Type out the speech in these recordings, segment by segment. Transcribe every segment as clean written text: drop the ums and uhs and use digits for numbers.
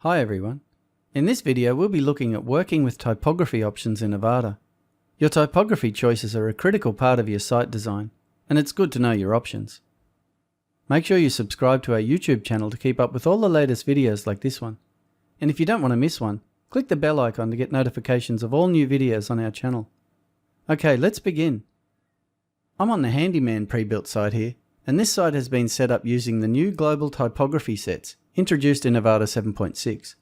Hi everyone. In this video we'll be looking at working with typography options in Avada. Your typography choices are a critical part of your site design, and it's good to know your options. Make sure you subscribe to our YouTube channel to keep up with all the latest videos like this one. And if you don't want to miss one, click the bell icon to get notifications of all new videos on our channel. Okay, let's begin. I'm on the Handyman Prebuilt site here, and this site has been set up using the new Global Typography sets introduced in Avada 7.6.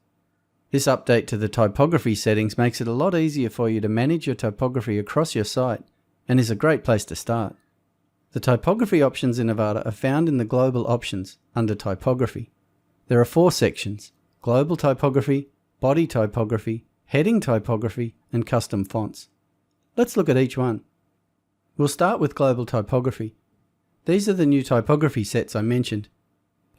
This update to the typography settings makes it a lot easier for you to manage your typography across your site and is a great place to start. The typography options in Avada are found in the Global Options under Typography. There are 4 sections: Global Typography, Body Typography, Heading Typography, and Custom Fonts. Let's look at each one. We'll start with Global Typography. These are the new typography sets I mentioned.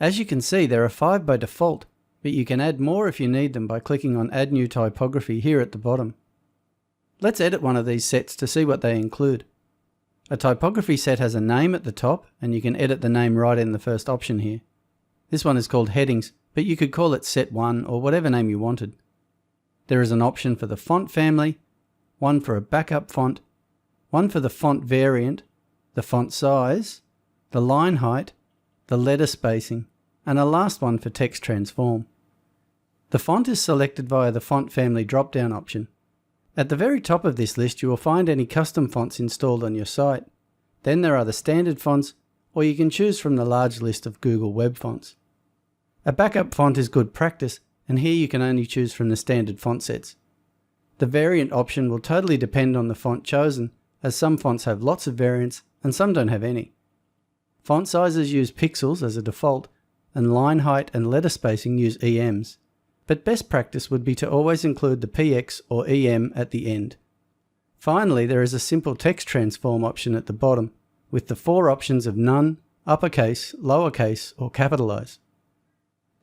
As you can see, there are 5 by default, but you can add more if you need them by clicking on Add New Typography here at the bottom. Let's edit one of these sets to see what they include. A typography set has a name at the top, and you can edit the name right in the first option here. This one is called Headings, but you could call it Set 1 or whatever name you wanted. There is an option for the font family, one for a backup font, one for the font variant, the font size, the line height, the letter spacing, and a last one for text transform. The font is selected via the font family drop-down option. At the very top of this list you will find any custom fonts installed on your site. Then there are the standard fonts, or you can choose from the large list of Google Web Fonts. A backup font is good practice, and here you can only choose from the standard font sets. The variant option will totally depend on the font chosen, as some fonts have lots of variants and some don't have any. Font sizes use pixels as a default, and line height and letter spacing use EMs, but best practice would be to always include the PX or EM at the end. Finally, there is a simple text transform option at the bottom, with the 4 options of none, uppercase, lowercase, or capitalize.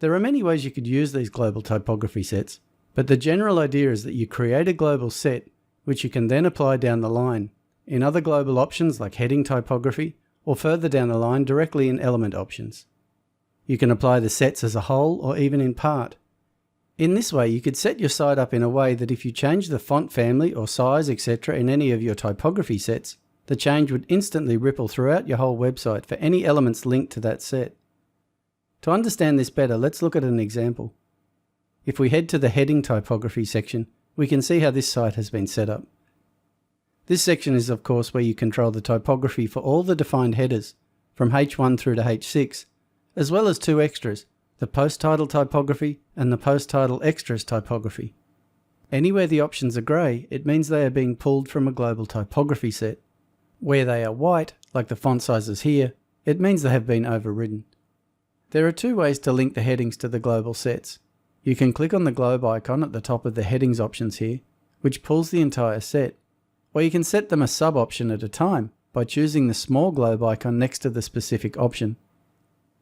There are many ways you could use these global typography sets, but the general idea is that you create a global set, which you can then apply down the line, in other global options like heading typography, or further down the line directly in element options. You can apply the sets as a whole or even in part. In this way you could set your site up in a way that if you change the font family or size etc. in any of your typography sets, the change would instantly ripple throughout your whole website for any elements linked to that set. To understand this better, let's look at an example. If we head to the heading typography section, we can see how this site has been set up. This section is of course where you control the typography for all the defined headers, from H1 through to H6, as well as 2 extras, the post title typography and the post title extras typography. Anywhere the options are grey, it means they are being pulled from a global typography set. Where they are white, like the font sizes here, it means they have been overridden. There are 2 ways to link the headings to the global sets. You can click on the globe icon at the top of the headings options here, which pulls the entire set, or you can set them a sub-option at a time by choosing the small globe icon next to the specific option.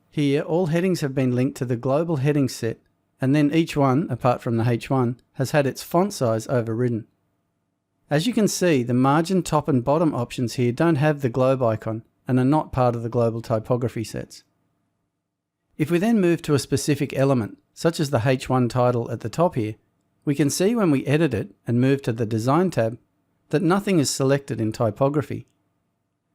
Here, all headings have been linked to the global headings set, and then each one, apart from the H1, has had its font size overridden. As you can see, the margin top and bottom options here don't have the globe icon and are not part of the global typography sets. If we then move to a specific element, such as the H1 title at the top here, we can see when we edit it and move to the Design tab that nothing is selected in typography.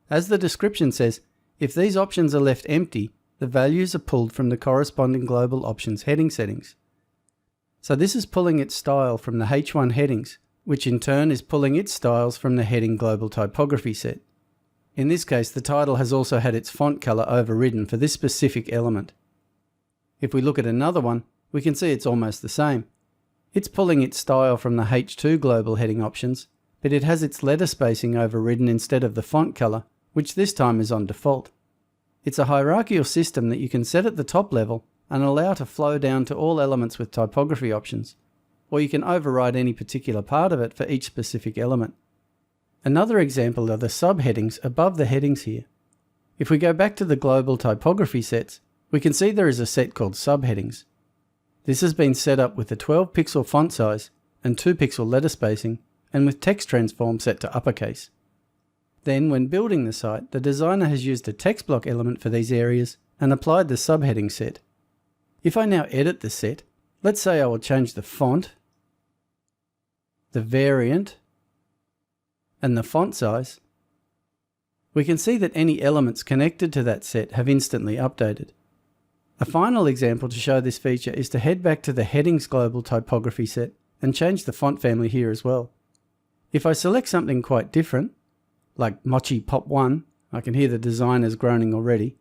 As the description says, if these options are left empty, the values are pulled from the corresponding global options heading settings. So this is pulling its style from the H1 headings, which in turn is pulling its styles from the heading global typography set. In this case, the title has also had its font color overridden for this specific element. If we look at another one, we can see it's almost the same. It's pulling its style from the H2 global heading options, but it has its letter spacing overridden instead of the font color, which this time is on default. It's a hierarchical system that you can set at the top level and allow to flow down to all elements with typography options, or you can override any particular part of it for each specific element. Another example are the subheadings above the headings here. If we go back to the global typography sets, we can see there is a set called subheadings. This has been set up with a 12 pixel font size and 2 pixel letter spacing, and with text transform set to uppercase. Then, when building the site, the designer has used a text block element for these areas and applied the subheading set. If I now edit the set, Let's say I will change the font, the variant, and the font size. We can see that any elements connected to that set have instantly updated. A final example to show this feature is to head back to the Headings Global Typography set and change the font family here as well. If I select something quite different, like Mochi Pop 1, I can hear the designers groaning already,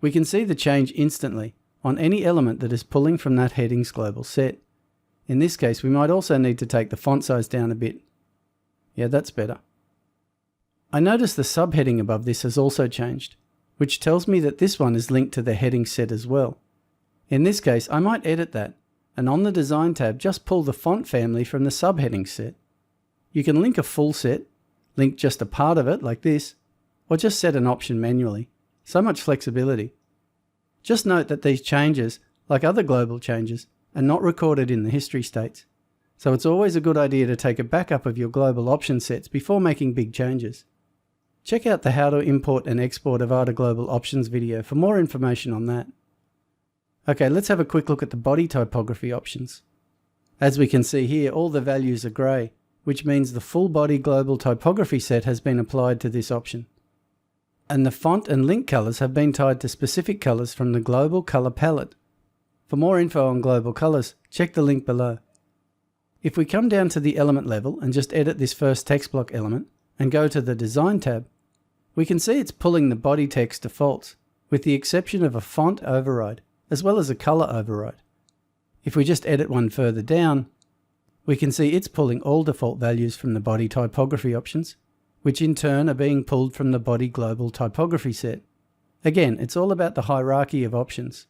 we can see the change instantly on any element that is pulling from that Headings Global set. In this case, we might also need to take the font size down a bit. Yeah, that's better. I notice the subheading above this has also changed, which tells me that this one is linked to the heading set as well. In this case, I might edit that, and on the Design tab, just pull the font family from the subheading set. You can link a full set, link just a part of it like this, or just set an option manually. So much flexibility. Just note that these changes, like other global changes, are not recorded in the history states. So it's always a good idea to take a backup of your global option sets before making big changes. Check out the How to Import and Export Avada Global Options video for more information on that. Okay, let's have a quick look at the body typography options. As we can see here, all the values are grey, which means the full body global typography set has been applied to this option. And the font and link colours have been tied to specific colours from the global colour palette. For more info on global colours, check the link below. If we come down to the element level and just edit this first text block element and go to the Design tab, we can see it's pulling the body text defaults, with the exception of a font override, as well as a colour override. If we just edit one further down, we can see it's pulling all default values from the body typography options, which in turn are being pulled from the body global typography set. Again, it's all about the hierarchy of options.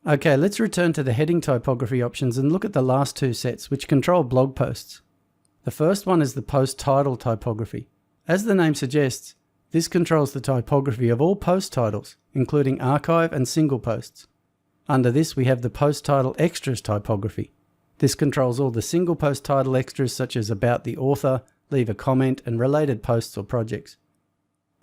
Okay, let's return to the heading typography options and look at the last two sets, which control blog posts. The first one is the post title typography. As the name suggests, this controls the typography of all post titles, including archive and single posts. Under this, we have the post title extras typography. This controls all the single post title extras such as about the author, leave a comment, and related posts or projects.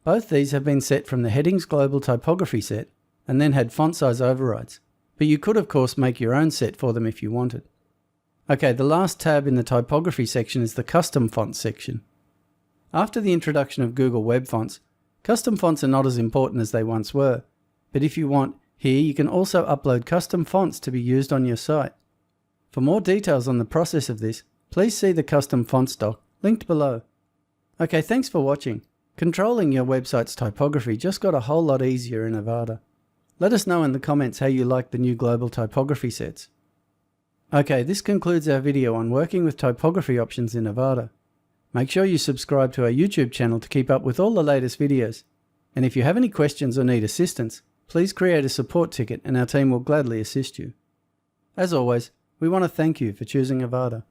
Both these have been set from the Headings Global Typography set and then had font size overrides, but you could of course make your own set for them if you wanted. Okay, the last tab in the typography section is the custom fonts section. After the introduction of Google Web Fonts, custom fonts are not as important as they once were, but if you want, here you can also upload custom fonts to be used on your site. For more details on the process of this, please see the custom fonts doc linked below. Okay, thanks for watching. Controlling your website's typography just got a whole lot easier in Avada. Let us know in the comments how you like the new global typography sets. Okay, this concludes our video on working with typography options in Avada. Make sure you subscribe to our YouTube channel to keep up with all the latest videos. And if you have any questions or need assistance, please create a support ticket and our team will gladly assist you. As always, we want to thank you for choosing Avada.